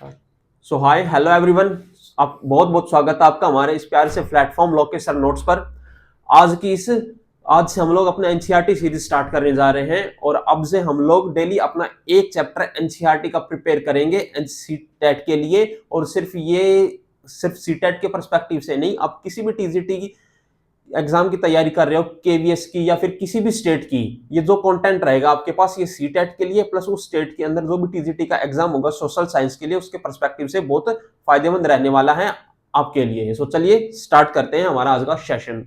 सो hi hello everyone. आप बहुत बहुत स्वागत है आपका हमारे इस प्यारे से प्लेटफॉर्म लोकेशन नोट्स पर। आज की इस आज से हम लोग अपना एनसीईआरटी सीरीज स्टार्ट करने जा रहे हैं और अब से हम लोग डेली अपना एक चैप्टर एनसीईआरटी का प्रिपेयर करेंगे एनसीटेट के लिए। और सिर्फ सीटेट के पर्सपेक्टिव से नहीं, आप किसी भी टीजीटी की एग्जाम की तैयारी कर रहे हो, केवीएस की या फिर किसी भी स्टेट की, ये जो कंटेंट रहेगा आपके पास ये सीटेट के लिए प्लस उस स्टेट के अंदर जो भी टीजीटी का एग्जाम होगा सोशल साइंस के लिए, उसके पर्सपेक्टिव से बहुत फायदेमंद रहने वाला है आपके लिए। सो चलिए स्टार्ट करते हैं हमारा आज का सेशन।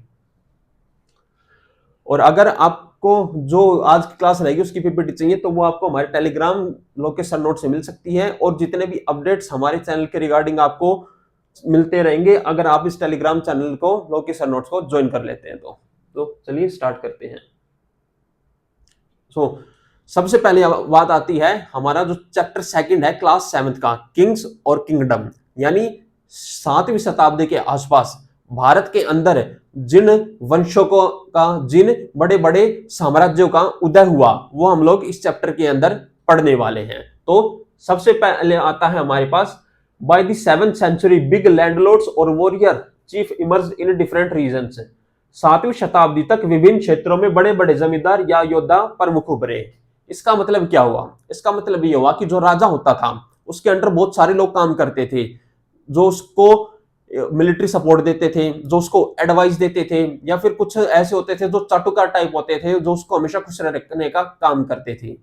और अगर आपको जो आज की क्लास रहेगी उसकी पीपीटी चाहिए तो वो आपको हमारे टेलीग्राम लोकेशन नोट से मिल सकती है। और जितने भी अपडेट्स हमारे चैनल के रिगार्डिंग आपको मिलते रहेंगे अगर आप इस टेलीग्राम चैनल को लोकेशन नोट्स को ज्वाइन कर लेते हैं तो चलिए स्टार्ट करते हैं। सबसे पहले बात आती है हमारा जो चैप्टर सेकंड है क्लास 7th का, किंग्स और किंगडम, यानी 7वीं शताब्दी के आसपास भारत के अंदर जिन वंशों का जिन बड़े बड़े साम्राज्यों का उदय हुआ वो हम लोग इस चैप्टर के अंदर पढ़ने वाले हैं। तो सबसे पहले आता है हमारे पास, by the 7th century big landlords और warrior chief emerge in different regions. 7वीं शताब्दी तक विभिन्न क्षेत्रों में बड़े बड़े जमींदार या योद्धा प्रमुख उभरे। इसका मतलब क्या हुआ? इसका मतलब ये हुआ कि जो राजा होता था उसके अंडर बहुत सारे लोग काम करते थे, जो उसको मिलिट्री सपोर्ट देते थे, जो उसको एडवाइस देते थे, या फिर कुछ ऐसे होते थे जो चाटुकार टाइप होते थे जो उसको हमेशा खुश रखने का काम करते थे।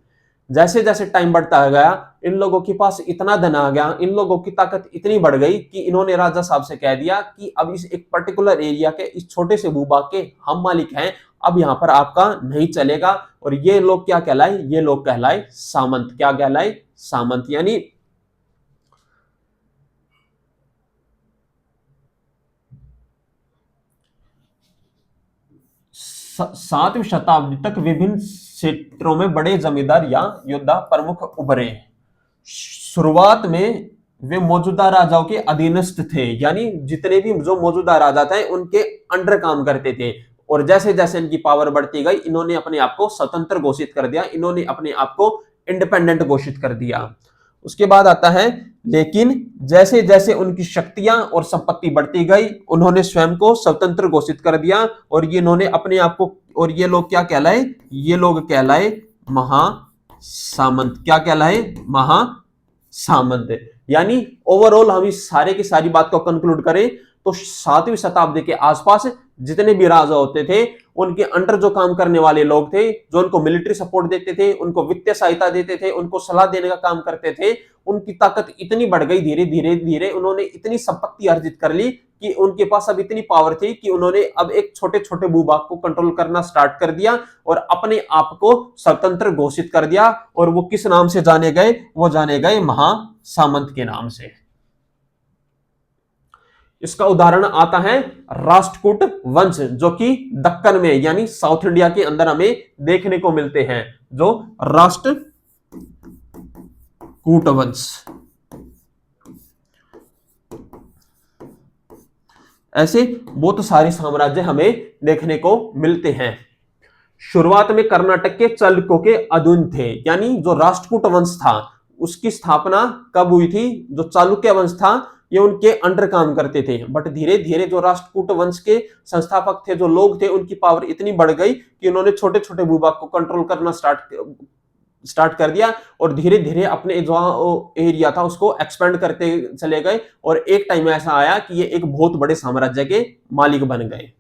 जैसे जैसे टाइम बढ़ता गया इन लोगों के पास इतना धन आ गया, इन लोगों की ताकत इतनी बढ़ गई कि इन्होंने राजा साहब से कह दिया कि अब इस एक पर्टिकुलर एरिया के इस छोटे से भूभाग के हम मालिक हैं, अब यहां पर आपका नहीं चलेगा। और ये लोग क्या कहलाए? ये लोग कहलाए सामंत। क्या कहलाए? सामंत। यानी सातवीं शताब्दी तक विभिन्न क्षेत्रों में बड़े जमींदार या योद्धा प्रमुख उभरे। शुरुआत में वे मौजूदा राजाओं के अधीनस्थ थे, यानी जितने भी जो मौजूदा राजा थे उनके अंडर काम करते थे। और जैसे जैसे इनकी पावर बढ़ती गई इन्होंने अपने आप को स्वतंत्र घोषित कर दिया, इन्होंने अपने आप को इंडिपेंडेंट घोषित कर दिया। उसके बाद आता है, लेकिन जैसे जैसे उनकी शक्तियां और संपत्ति बढ़ती गई उन्होंने स्वयं को स्वतंत्र घोषित कर दिया। और ये इन्होंने अपने आप को, और ये लोग क्या कहलाए? ये लोग कहलाए महासामंत। क्या कहलाए? महासामंत। यानी ओवरऑल हम इस सारे की सारी बात को कंक्लूड करें तो 7वीं शताब्दी के आसपास जितने भी राजा होते थे उनके अंडर जो काम करने वाले लोग थे, जो उनको मिलिट्री सपोर्ट देते थे, उनको वित्तीय सहायता देते थे, उनको सलाह देने का काम करते थे, उनकी ताकत इतनी बढ़ गई, धीरे धीरे धीरे उन्होंने इतनी संपत्ति अर्जित कर ली कि उनके पास अब इतनी पावर थी कि उन्होंने अब एक छोटे छोटे भूभाग को कंट्रोल करना स्टार्ट कर दिया और अपने आप को स्वतंत्र घोषित कर दिया। और वो किस नाम से जाने गए? वो जाने गए महासामंत के नाम से। इसका उदाहरण आता है राष्ट्रकूट वंश, जो कि दक्कन में यानी साउथ इंडिया के अंदर हमें देखने को मिलते हैं, जो राष्ट्रकूट वंश। ऐसे बहुत सारे साम्राज्य हमें देखने को मिलते हैं। शुरुआत में कर्नाटक के चालुक्यों के अधीन थे, यानी जो राष्ट्रकूट वंश था उसकी स्थापना कब हुई थी? जो चालुक्य वंश था ये उनके अंडर काम करते थे, बट धीरे धीरे जो राष्ट्रकूट वंश के संस्थापक थे, जो लोग थे, उनकी पावर इतनी बढ़ गई कि उन्होंने छोटे छोटे भूभाग को कंट्रोल करना स्टार्ट कर दिया और धीरे धीरे अपने जो एरिया था उसको एक्सपेंड करते चले गए। और एक टाइम ऐसा आया कि ये एक बहुत बड़े साम्राज्य के मालिक बन गए।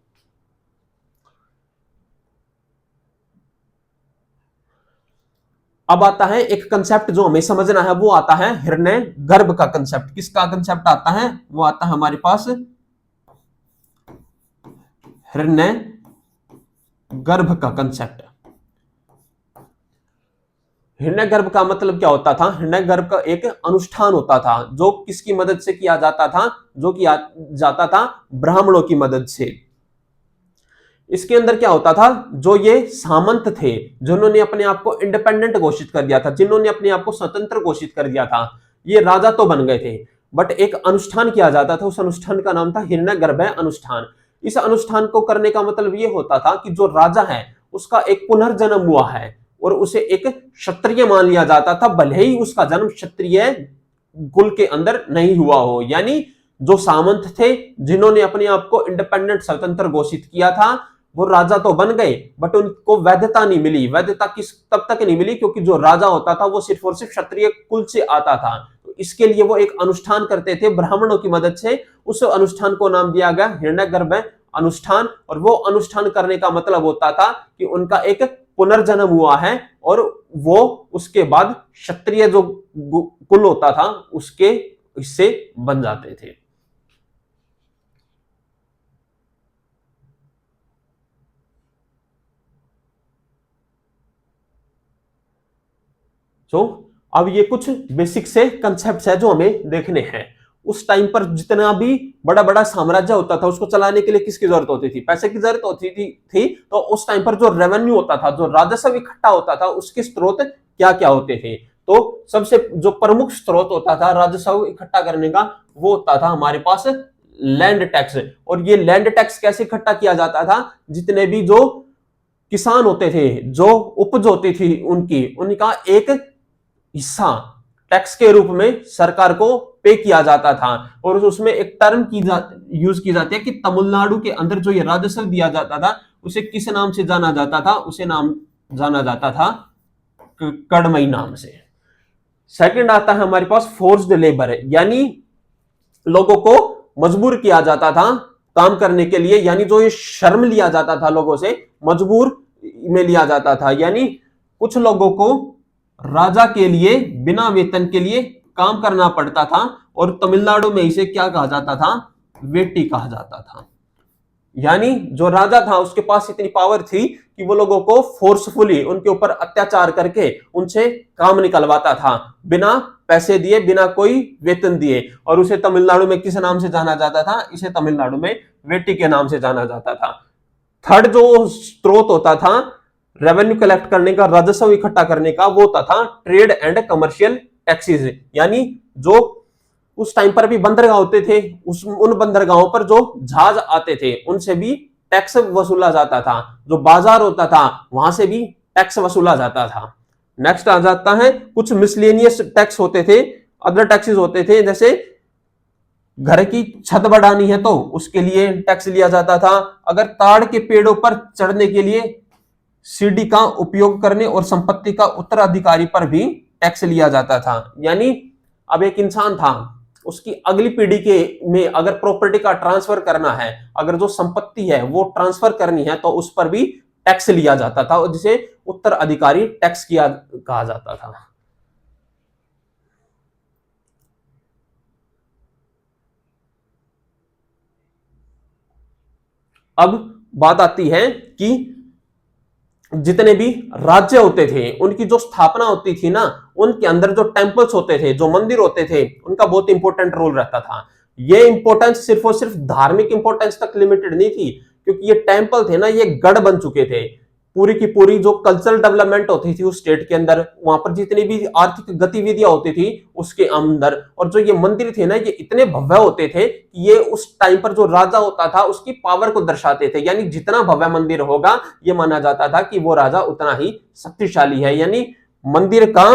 अब आता है एक कंसेप्ट जो हमें समझना है, वो आता है हिरण्य गर्भ का कंसेप्ट। किसका कंसेप्ट आता है? वो आता है हमारे पास हिरण्य गर्भ का कंसेप्ट। हिरण्य गर्भ का मतलब क्या होता था? हिरण्य गर्भ का एक अनुष्ठान होता था जो किसकी मदद से किया जाता था? जो किया जाता था ब्राह्मणों की मदद से। इसके अंदर क्या होता था? जो ये सामंत थे, जिन्होंने अपने आप को इंडिपेंडेंट घोषित कर दिया था, जिन्होंने अपने आप को स्वतंत्र घोषित कर दिया था, ये राजा तो बन गए थे, बट एक अनुष्ठान किया जाता था। उस अनुष्ठान का नाम था हिरण्यगर्भ अनुष्ठान। इस अनुष्ठान को करने का मतलब ये होता था कि जो राजा है उसका एक पुनर्जन्म हुआ है और उसे एक क्षत्रिय मान लिया जाता था, भले ही उसका जन्म क्षत्रिय कुल के अंदर नहीं हुआ हो। यानी जो सामंत थे जिन्होंने अपने आप को इंडिपेंडेंट स्वतंत्र घोषित किया था, वो राजा तो बन गए बट उनको वैधता नहीं मिली। वैधता किस तब तक नहीं मिली क्योंकि जो राजा होता था वो सिर्फ और सिर्फ क्षत्रिय कुल से आता था। तो इसके लिए वो एक अनुष्ठान करते थे ब्राह्मणों की मदद से। उस अनुष्ठान को नाम दिया गया हिरण्यगर्भ अनुष्ठान। और वो अनुष्ठान करने का मतलब होता था कि उनका एक पुनर्जन्म हुआ है और वो उसके बाद क्षत्रिय जो कुल होता था उसके हिस्से बन जाते थे। तो अब ये कुछ बेसिक से कंसेप्ट है जो हमें देखने हैं। उस टाइम पर जितना भी बड़ा बड़ा साम्राज्य होता था उसको चलाने के लिए किसकी जरूरत होती थी? पैसे की जरूरत होती थी। तो उस टाइम पर जो रेवेन्यू होता था, जो राजस्व इकट्ठा होता था, उसके स्रोत क्या क्या होते थे? तो सबसे जो प्रमुख स्रोत होता था राजस्व इकट्ठा करने का वो होता था हमारे पास लैंड टैक्स। और ये लैंड टैक्स कैसे इकट्ठा किया जाता था? जितने भी जो किसान होते थे, जो उपज होती थी उनका एक हिस्सा टैक्स के रूप में सरकार को पे किया जाता था। और उसमें एक टर्म यूज की जाती है कि तमिलनाडु के अंदर जो ये राजस्व दिया जाता था उसे किस नाम से जाना जाता था? उसे नाम जाना जाता था कड़मई नाम से। सेकंड आता है हमारे पास फोर्स्ड लेबर, यानी लोगों को मजबूर किया जाता था काम करने के लिए। यानी जो ये शर्म लिया जाता था लोगों से, मजबूर में लिया जाता था। यानी कुछ लोगों को राजा के लिए बिना वेतन के लिए काम करना पड़ता था। और तमिलनाडु में इसे क्या कहा जाता था? वेटी कहा जाता था। यानी जो राजा था उसके पास इतनी पावर थी कि वो लोगों को फोर्सफुली उनके ऊपर अत्याचार करके उनसे काम निकलवाता था बिना पैसे दिए, बिना कोई वेतन दिए। और उसे तमिलनाडु में किस नाम से जाना जाता था? इसे तमिलनाडु में वेटी के नाम से जाना जाता था। थर्ड जो स्रोत होता था रेवेन्यू कलेक्ट करने का, राजस्व इकट्ठा करने का, वो होता था ट्रेड एंड कमर्शियल टैक्सेस। यानी जो उस टाइम पर भी बंदरगाह होते थे, उन बंदरगाहों पर जो जहाज आते थे उनसे भी टैक्स वसूला जाता था। जो बाजार होता था वहां से भी टैक्स वसूला जाता था। नेक्स्ट आ जाता है कुछ मिसलेनियस टैक्स होते थे, अदर टैक्सेस होते थे। जैसे घर की छत बढ़ानी है तो उसके लिए टैक्स लिया जाता था। अगर ताड़ के पेड़ों पर चढ़ने के लिए सीढ़ी का उपयोग करने और संपत्ति का उत्तराधिकारी पर भी टैक्स लिया जाता था। यानी अब एक इंसान था, उसकी अगली पीढ़ी के में अगर प्रॉपर्टी का ट्रांसफर करना है, अगर जो संपत्ति है वो ट्रांसफर करनी है तो उस पर भी टैक्स लिया जाता था, जिसे उत्तराधिकारी टैक्स किया कहा जाता था। अब बात आती है कि जितने भी राज्य होते थे उनकी जो स्थापना होती थी ना, उनके अंदर जो टेम्पल्स होते थे, जो मंदिर होते थे, उनका बहुत इंपॉर्टेंट रोल रहता था। ये इंपॉर्टेंस सिर्फ और सिर्फ धार्मिक इंपॉर्टेंस तक लिमिटेड नहीं थी, क्योंकि ये टेम्पल थे ना, ये गढ़ बन चुके थे। पूरी की पूरी जो कल्चरल डेवलपमेंट होती थी उस स्टेट के अंदर, वहां पर जितनी भी आर्थिक गतिविधियां होती थी उसके अंदर, और जो ये मंदिर थे ना, ये इतने भव्य होते थे कि ये उस टाइम पर जो राजा होता था उसकी पावर को दर्शाते थे। यानी जितना भव्य मंदिर होगा ये माना जाता था कि वो राजा उतना ही शक्तिशाली है। यानी मंदिर का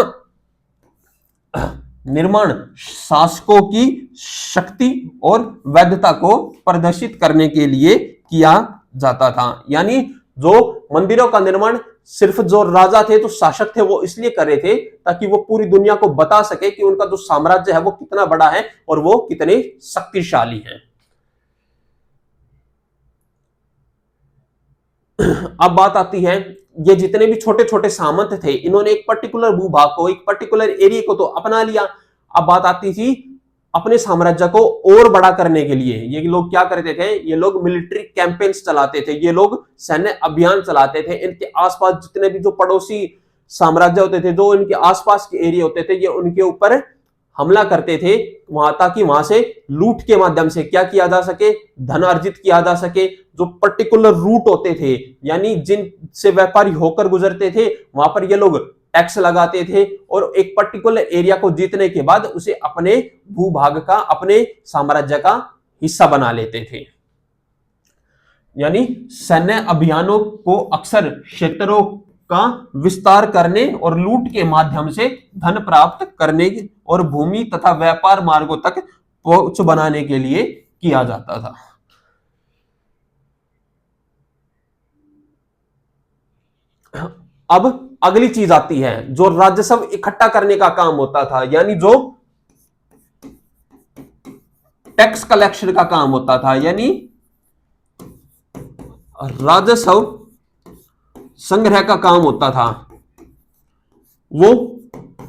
निर्माण शासकों की शक्ति और वैधता को प्रदर्शित करने के लिए किया जाता था। यानी जो मंदिरों का निर्माण सिर्फ जो राजा थे, जो शासक थे, वो इसलिए कर रहे थे ताकि वो पूरी दुनिया को बता सके कि उनका जो साम्राज्य है वो कितना बड़ा है और वो कितने शक्तिशाली हैं। अब बात आती है, ये जितने भी छोटे छोटे सामंत थे इन्होंने एक पर्टिकुलर भूभाग को, एक पर्टिकुलर एरिया को तो अपना लिया। अब बात आती थी अपने साम्राज्य को और बड़ा करने के लिए ये लोग क्या करते थे? ये लोग मिलिट्री कैंपेन्स चलाते थे, ये लोग सैन्य अभियान चलाते थे। इनके आसपास जितने भी जो पड़ोसी साम्राज्य होते थे, जो इनके आसपास के एरिया होते थे, ये उनके ऊपर हमला करते थे वहां, ताकि वहां से लूट के माध्यम से क्या किया जा सके? धन अर्जित किया जा सके। जो पर्टिकुलर रूट होते थे, यानी जिन से व्यापारी होकर गुजरते थे, वहां पर ये लोग टैक्स लगाते थे और एक पर्टिकुलर एरिया को जीतने के बाद उसे अपने भूभाग का, अपने साम्राज्य का हिस्सा बना लेते थे। यानी सैन्य अभियानों को अक्सर क्षेत्रों का विस्तार करने और लूट के माध्यम से धन प्राप्त करने और भूमि तथा व्यापार मार्गों तक पहुंच बनाने के लिए किया जाता था। अब अगली चीज आती है जो राजस्व इकट्ठा करने का काम होता था, यानी जो टैक्स कलेक्शन का काम होता था, यानी राजस्व संग्रह का काम होता था, वो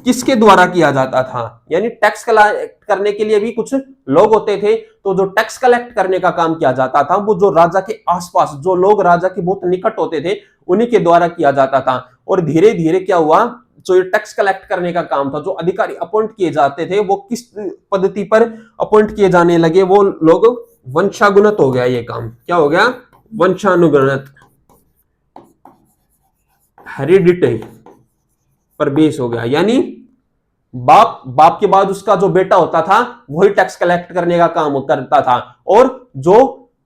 किसके द्वारा किया जाता था? यानी टैक्स कलेक्ट करने के लिए भी कुछ लोग होते थे, तो जो टैक्स कलेक्ट करने का काम किया जाता था वो जो राजा के आसपास जो लोग राजा के बहुत निकट होते थे उन्हीं के द्वारा किया जाता था। और धीरे धीरे क्या हुआ, जो टैक्स कलेक्ट करने का काम था, जो अधिकारी अपॉइंट किए जाते थे वो किस पद्धति पर अपॉइंट किए जाने लगे, वो लोग वंशानुगत हो गया। ये काम क्या हो गया? वंशानुगत, हेरिडिटरी पर बेस हो गया। यानी बाप के बाद उसका जो बेटा होता था वही टैक्स कलेक्ट करने का काम करता था। और जो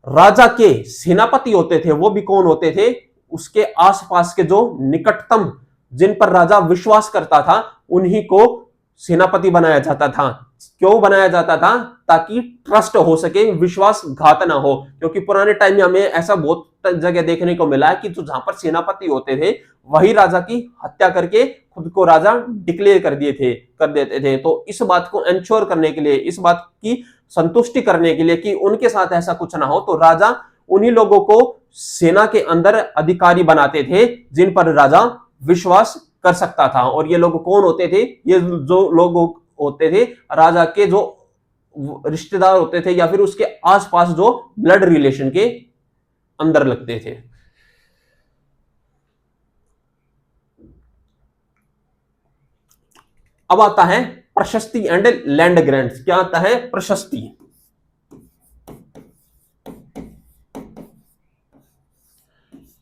राजा के सेनापति होते थे वो भी कौन होते थे? उसके आसपास के जो निकटतम जिन पर राजा विश्वास करता था उन्हीं को सेनापति बनाया जाता था। क्यों बनाया जाता था? ताकि ट्रस्ट हो सके, विश्वासघात ना हो। क्योंकि पुराने टाइम में हमें ऐसा बहुत जगह देखने को मिला है कि जो जहां पर सेनापति होते थे वही राजा की हत्या करके खुद को राजा डिक्लेयर कर देते थे। तो इस बात को एंश्योर करने के लिए, इस बात की संतुष्टि करने के लिए कि उनके साथ ऐसा कुछ ना हो, तो राजा उन्हीं लोगों को सेना के अंदर अधिकारी बनाते थे जिन पर राजा विश्वास कर सकता था। और ये लोग कौन होते थे? ये जो लोग होते थे राजा के जो रिश्तेदार होते थे या फिर उसके आसपास जो ब्लड रिलेशन के अंदर लगते थे। अब आता है प्रशस्ति एंड लैंड ग्रांट्स। क्या आता है? प्रशस्ति।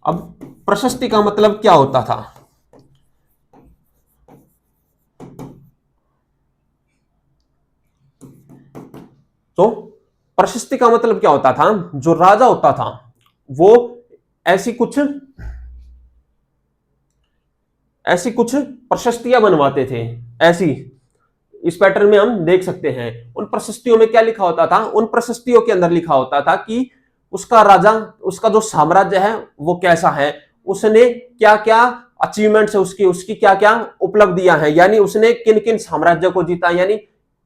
अब प्रशस्ति का मतलब क्या होता था? तो प्रशस्ति का मतलब क्या होता था? जो राजा होता था वो ऐसी कुछ प्रशस्तियां बनवाते थे। ऐसी इस पैटर्न में हम देख सकते हैं। उन प्रशस्तियों में क्या लिखा होता था? उन प्रशस्तियों के अंदर लिखा होता था कि उसका राजा, उसका जो साम्राज्य है वो कैसा है, उसने क्या क्या अचीवमेंट्स है, उसकी क्या क्या उपलब्धियां हैं, यानी उसने किन किन साम्राज्यों को जीता, यानी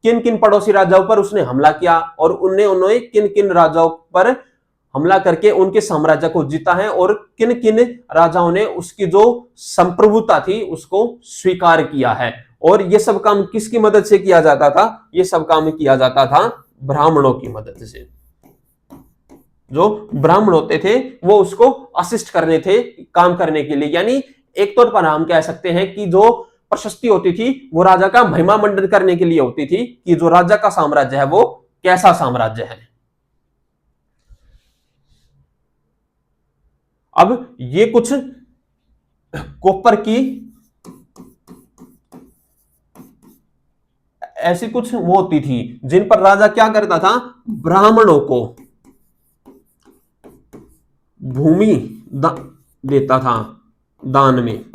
किन किन पड़ोसी राजाओं पर उसने हमला किया और उन्होंने किन किन राजाओं पर हमला करके उनके साम्राज्य को जीता है, और किन किन राजाओं ने उसकी जो संप्रभुता थी उसको स्वीकार किया है। और ये सब काम किसकी मदद से किया जाता था? ये सब काम किया जाता था ब्राह्मणों की मदद से। जो ब्राह्मण होते थे वो उसको असिस्ट करने थे काम करने के लिए। यानी एक तौर पर हम कह सकते हैं कि जो प्रशस्ति होती थी वो राजा का महिमा मंडन करने के लिए होती थी कि जो राजा का साम्राज्य है वो कैसा साम्राज्य है। अब ये कुछ कॉपर की ऐसी कुछ वो होती थी जिन पर राजा क्या करता था? ब्राह्मणों को भूमि देता था दान में।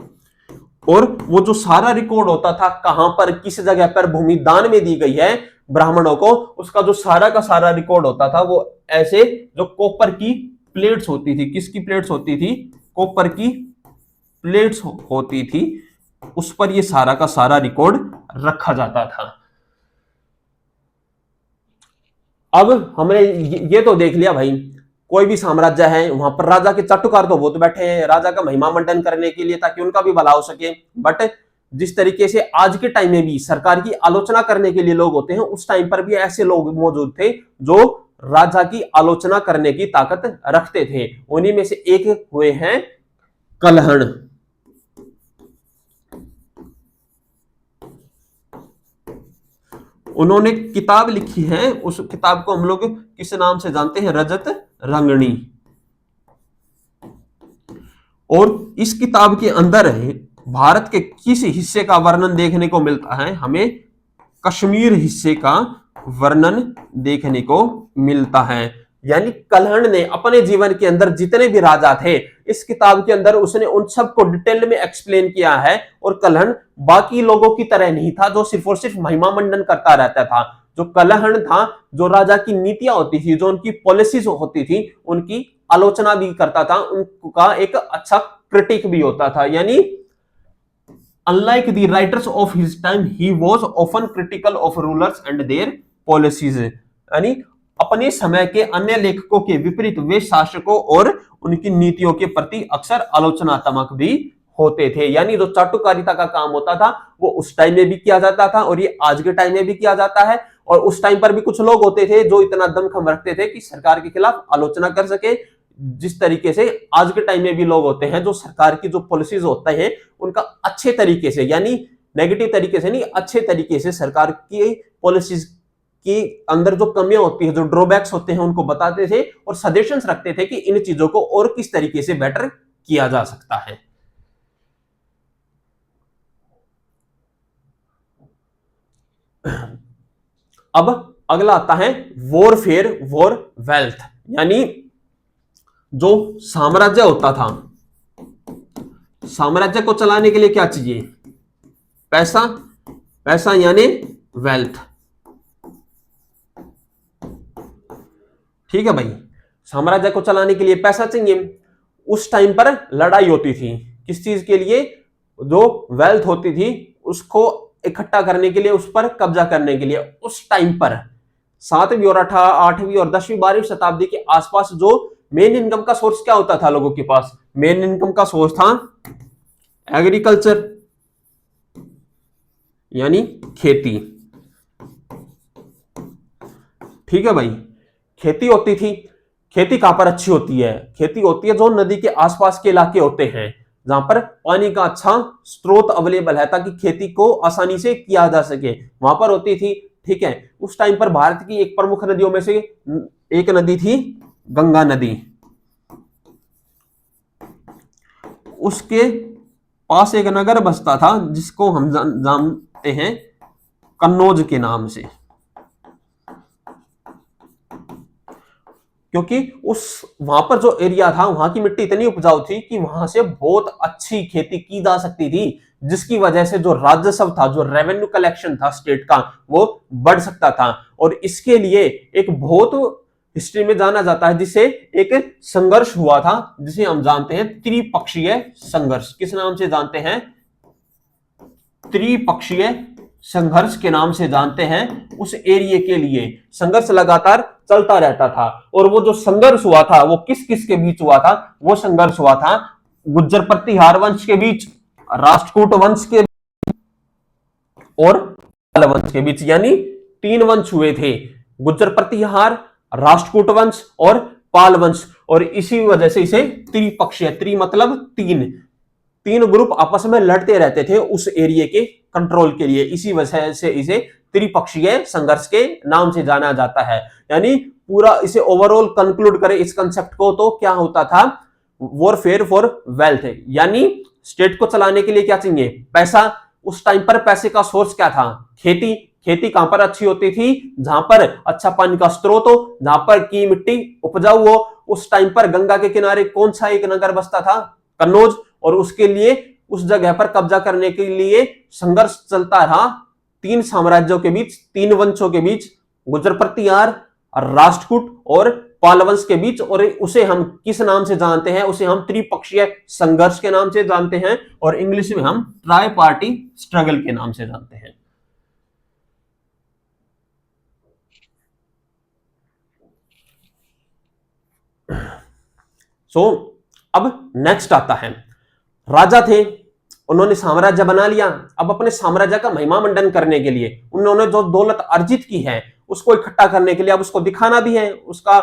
और वो जो सारा रिकॉर्ड होता था कहां पर किस जगह पर भूमि दान में दी गई है ब्राह्मणों को, उसका जो सारा का सारा रिकॉर्ड होता था वो ऐसे जो कॉपर की प्लेट्स होती थी। किसकी प्लेट्स होती थी? कॉपर की प्लेट्स होती थी, उस पर ये सारा का सारा रिकॉर्ड रखा जाता था। अब हमने ये तो देख लिया भाई, कोई भी साम्राज्य है वहां पर राजा के चाटुकार तो बहुत बैठे हैं राजा का महिमा मंडन करने के लिए ताकि उनका भी भला हो सके। बट जिस तरीके से आज के टाइम में भी सरकार की आलोचना करने के लिए लोग होते हैं, उस टाइम पर भी ऐसे लोग मौजूद थे जो राजा की आलोचना करने की ताकत रखते थे। उन्हीं में से एक हुए हैं कलहण। उन्होंने किताब लिखी है, उस किताब को हम लोग किस नाम से जानते हैं? रजत रंगनी। और इस किताब के अंदर भारत के किस हिस्से का वर्णन देखने को मिलता है? हमें कश्मीर हिस्से का वर्णन देखने को मिलता है। यानी कलहण ने अपने जीवन के अंदर जितने भी राजा थे, इस किताब के अंदर उसने उन सबको डिटेल में एक्सप्लेन किया है। और कलहण बाकी लोगों की तरह नहीं था जो सिर्फ और सिर्फ महिमा मंडन करता रहता था। जो कलहण था, जो राजा की नीतियां होती थी, जो उनकी पॉलिसीज होती थी, उनकी आलोचना भी करता था, उनका एक अच्छा क्रिटिक भी होता था। यानी unlike the writers of his time, he was often critical of rulers and their policies। यानी अपने समय के अन्य लेखकों के विपरीत वे शासकों और उनकी नीतियों के प्रति अक्सर आलोचनात्मक भी होते थे। यानी जो चाटुकारिता का काम होता था वो उस टाइम में भी किया जाता था और ये आज के टाइम में भी किया जाता है। और उस टाइम पर भी कुछ लोग होते थे जो इतना दमखम रखते थे कि सरकार के खिलाफ आलोचना कर सके। जिस तरीके से आज के टाइम में भी लोग होते हैं जो सरकार की जो पॉलिसीज होते हैं उनका अच्छे तरीके से, यानी नेगेटिव तरीके से नहीं, अच्छे तरीके से सरकार की पॉलिसीज के अंदर जो कमियां होती है, जो ड्रॉबैक्स होते हैं, उनको बताते थे और सजेशंस रखते थे कि इन चीजों को और किस तरीके से बेटर किया जा सकता है। अब अगला आता है वॉरफेयर फॉर वेल्थ। यानी जो साम्राज्य होता था, साम्राज्य को चलाने के लिए क्या चाहिए? पैसा। पैसा यानी वेल्थ। ठीक है भाई, साम्राज्य को चलाने के लिए पैसा चाहिए। उस टाइम पर लड़ाई होती थी किस चीज के लिए? जो वेल्थ होती थी उसको इकट्ठा करने के लिए, उस पर कब्जा करने के लिए। उस टाइम पर 7वीं और 8वीं और 10वीं 12वीं शताब्दी के आसपास जो मेन इनकम का सोर्स क्या होता था लोगों के पास? मेन इनकम का सोर्स था एग्रीकल्चर, यानी खेती। ठीक है भाई, खेती होती थी। खेती कहां पर अच्छी होती है? खेती होती है जो नदी के आसपास के इलाके होते हैं, जहां पर पानी का अच्छा स्रोत अवेलेबल है ताकि खेती को आसानी से किया जा सके, वहां पर होती थी। ठीक है, उस टाइम पर भारत की एक प्रमुख नदियों में से एक नदी थी गंगा नदी। उसके पास एक नगर बसता था जिसको हम जानते हैं कन्नौज के नाम से, क्योंकि उस वहां पर जो एरिया था वहां की मिट्टी इतनी उपजाऊ थी कि वहां से बहुत अच्छी खेती की जा सकती थी, जिसकी वजह से जो राजस्व था, जो रेवेन्यू कलेक्शन था स्टेट का, वो बढ़ सकता था। और इसके लिए एक बहुत हिस्ट्री में जाना जाता है जिसे एक संघर्ष हुआ था, जिसे हम जानते हैं त्रिपक्षीय संघर्ष। किस नाम से जानते हैं? त्रिपक्षीय संघर्ष के नाम से जानते हैं। उस एरिया के लिए संघर्ष लगातार चलता रहता था। और वो जो संघर्ष हुआ था वो किस किस के बीच हुआ था? वो संघर्ष हुआ था गुज्जर प्रतिहार वंश के बीच, राष्ट्रकूट वंश के और पाल वंश के बीच। यानी 3 वंश हुए थे, गुज्जर प्रतिहार, राष्ट्रकूट वंश और पाल वंश। और इसी वजह से इसे त्रिपक्षीय, त्रि मतलब 3 ग्रुप आपस में लड़ते रहते थे उस एरिया के कंट्रोल के लिए। इसी वजह से इसे त्रिपक्षीय संघर्ष के नाम से जाना जाता है। यानी पूरा इसे ओवरऑल कंक्लूड करें इस कंसेप्ट को, तो क्या होता था? वॉरफेयर फॉर वेल्थ, यानी स्टेट को चलाने के लिए क्या चाहिए? पैसा। उस टाइम पर पैसे का सोर्स क्या था? खेती। खेती कहां पर अच्छी होती थी? जहां पर अच्छा पानी का स्रोत हो, जहां पर की मिट्टी उपजाऊ हो। उस टाइम पर गंगा के किनारे कौन सा एक नगर बसता था? कन्नौज। और उसके लिए उस जगह पर कब्जा करने के लिए संघर्ष चलता रहा 3 साम्राज्यों के बीच, 3 वंशों के बीच, गुज्जर प्रतिहार, राष्ट्रकूट और पाल वंश के बीच। और उसे हम किस नाम से जानते हैं? उसे हम त्रिपक्षीय संघर्ष के नाम से जानते हैं और इंग्लिश में हम ट्राई पार्टी स्ट्रगल के नाम से जानते हैं। अब नेक्स्ट आता है, राजा थे, उन्होंने साम्राज्य बना लिया। अब अपने साम्राज्य का महिमा मंडन करने के लिए उन्होंने जो दौलत अर्जित की है उसको इकट्ठा करने के लिए अब उसको दिखाना भी है, उसका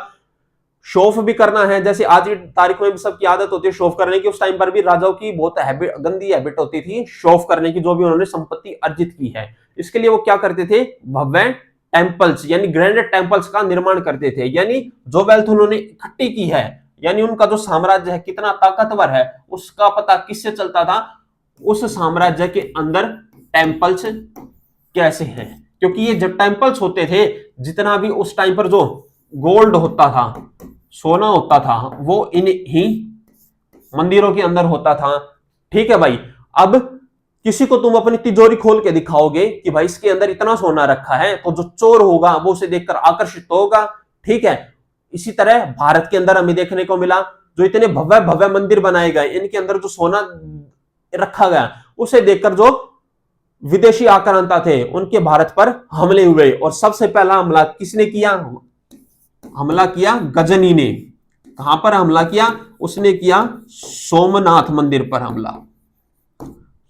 शो ऑफ भी करना है। जैसे आज की तारीख में भी सबकी आदत होती है शो ऑफ करने की, उस टाइम पर भी राजाओं की बहुत गंदी हैबिट होती थी शो ऑफ करने की, जो भी उन्होंने संपत्ति अर्जित की है। इसके लिए वो क्या करते थे? भव्य टेम्पल्स यानी ग्रैंड टेम्पल्स का निर्माण करते थे। यानी जो वेल्थ उन्होंने इकट्ठी की है, यानी उनका जो साम्राज्य है कितना ताकतवर है, उसका पता किससे चलता था? उस साम्राज्य के अंदर टेम्पल्स कैसे हैं। क्योंकि ये जब टेम्पल्स होते थे, जितना भी उस टाइम पर जो गोल्ड होता था, सोना होता था, वो इन ही मंदिरों के अंदर होता था। ठीक है भाई। अब किसी को तुम अपनी तिजोरी खोल के दिखाओगे कि भाई इसके अंदर इतना सोना रखा है, तो जो चोर होगा वो उसे देखकर आकर्षित होगा। ठीक है। इसी तरह भारत के अंदर हमें देखने को मिला, जो इतने भव्य भव्य मंदिर बनाए गए, इनके अंदर जो सोना रखा गया, उसे देखकर जो विदेशी आक्रांता थे उनके भारत पर हमले हुए। और सबसे पहला हमला किसने किया? हमला किया गजनी ने। कहां पर हमला किया? उसने किया सोमनाथ मंदिर पर हमला।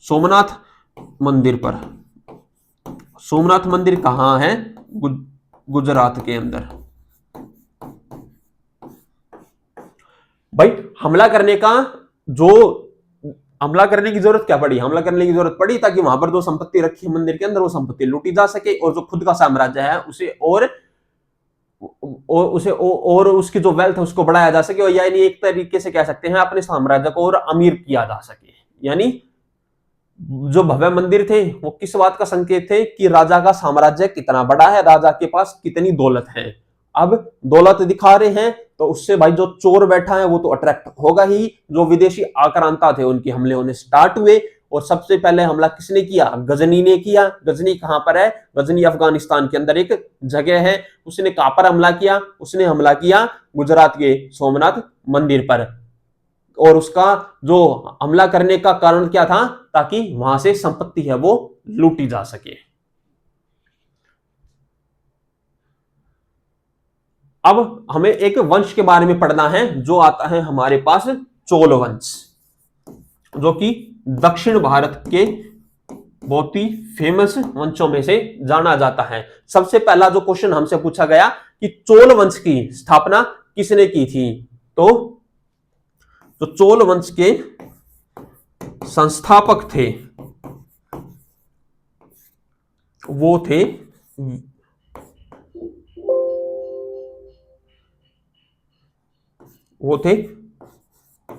सोमनाथ मंदिर पर। सोमनाथ मंदिर कहां है? गुजरात के अंदर। भाई हमला करने का जो हमला करने की जरूरत क्या पड़ी? हमला करने की जरूरत पड़ी ताकि वहां पर जो संपत्ति रखी है मंदिर के अंदर, वो संपत्ति लूटी जा सके, और जो खुद का साम्राज्य है उसे और उसकी जो वेल्थ है उसको बढ़ाया जा सके, और यानी एक तरीके से कह सकते हैं अपने साम्राज्य को और अमीर किया जा सके। यानी जो भव्य मंदिर थे वो किस बात का संकेत थे? कि राजा का साम्राज्य कितना बड़ा है, राजा के पास कितनी दौलत है। अब दौलत दिखा रहे हैं तो उससे भाई जो चोर बैठा है वो तो अट्रैक्ट होगा ही। जो विदेशी आक्रांता थे उनके हमले होने स्टार्ट हुए। और सबसे पहले हमला किसने किया? गजनी ने किया। गजनी कहां पर है? गजनी अफगानिस्तान के अंदर एक जगह है। उसने कहां पर हमला किया? उसने हमला किया गुजरात के सोमनाथ मंदिर पर। और उसका जो हमला करने का कारण क्या था? ताकि वहां से संपत्ति है वो लूटी जा सके। अब हमें एक वंश के बारे में पढ़ना है जो आता है हमारे पास, चोल वंश, जो कि दक्षिण भारत के बहुत ही फेमस वंशों में से जाना जाता है। सबसे पहला जो क्वेश्चन हमसे पूछा गया कि चोल वंश की स्थापना किसने की थी, तो जो चोल वंश के संस्थापक थे वो थे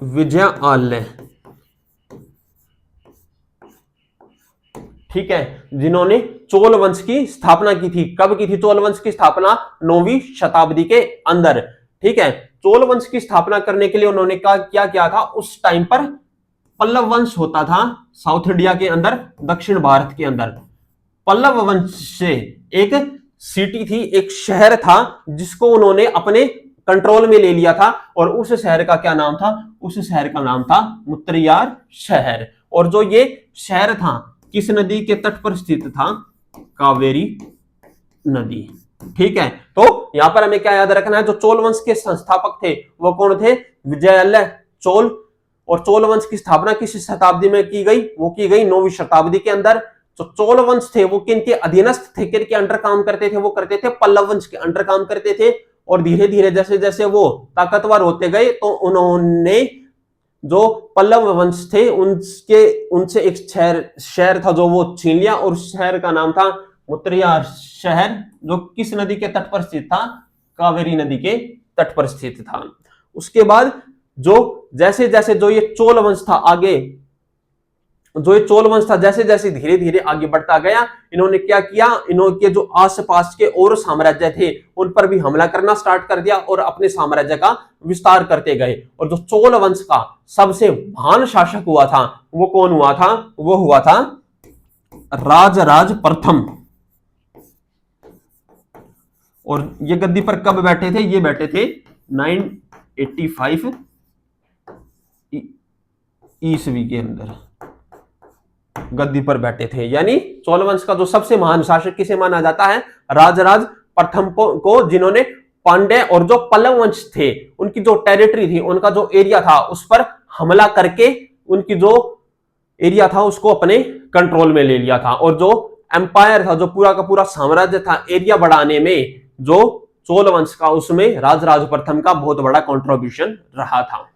विजय आल्य। ठीक है। जिन्होंने चोल वंश की स्थापना की थी। कब की थी चोल वंश की स्थापना? 9वीं शताब्दी के अंदर। ठीक है। चोल वंश की स्थापना करने के लिए उन्होंने क्या किया था? उस टाइम पर पल्लव वंश होता था साउथ इंडिया के अंदर, दक्षिण भारत के अंदर। पल्लव वंश से एक सिटी थी, एक शहर था, जिसको उन्होंने अपने कंट्रोल में ले लिया था। और उस शहर का क्या नाम था? उस शहर का नाम था मुत्तरियार शहर। और जो ये शहर था किस नदी के तट पर स्थित था? कावेरी नदी। ठीक है। तो यहां पर हमें क्या याद रखना है? जो चोल वंश के संस्थापक थे वो कौन थे? विजयालय चोल। और चोल वंश की स्थापना किस शताब्दी में की गई? वो की गई 9वीं शताब्दी के अंदर। जो चोल वंश थे वो किनके अधीनस्थ थे, किनके अंडर काम करते थे? वो करते थे पल्लव वंश के अंडर काम करते थे। और धीरे धीरे जैसे जैसे वो ताकतवर होते गए तो उन्होंने जो पल्लव वंश थे उनसे एक शहर था जो वो छीन लिया, और उस शहर का नाम था मुत्तरियार शहर, जो किस नदी के तट पर स्थित था? कावेरी नदी के तट पर स्थित था। उसके बाद जो जैसे जैसे जो ये चोल वंश था आगे, जो ये चोल वंश था जैसे जैसे धीरे धीरे आगे बढ़ता गया, इन्होंने क्या किया? इन्होंने जो आसपास के और साम्राज्य थे उन पर भी हमला करना स्टार्ट कर दिया और अपने साम्राज्य का विस्तार करते गए। और जो चोल वंश का सबसे महान शासक हुआ था वो कौन हुआ था? वो हुआ था राजराज प्रथम। और ये गद्दी पर कब बैठे थे? ये बैठे थे 985 ईस्वी के अंदर गद्दी पर बैठे थे। यानी चोल वंश का जो सबसे महान शासक किसे माना जाता है? राजराज प्रथम को, जिन्होंने पांड्य और जो पल्लव वंश थे उनकी जो टेरिटरी थी, उनका जो एरिया था उस पर हमला करके उनकी जो एरिया था उसको अपने कंट्रोल में ले लिया था। और जो एम्पायर था, जो पूरा का पूरा साम्राज्य था, एरिया बढ़ाने में जो चोल वंश का, उसमें राजराज प्रथम का बहुत बड़ा कंट्रीब्यूशन रहा था।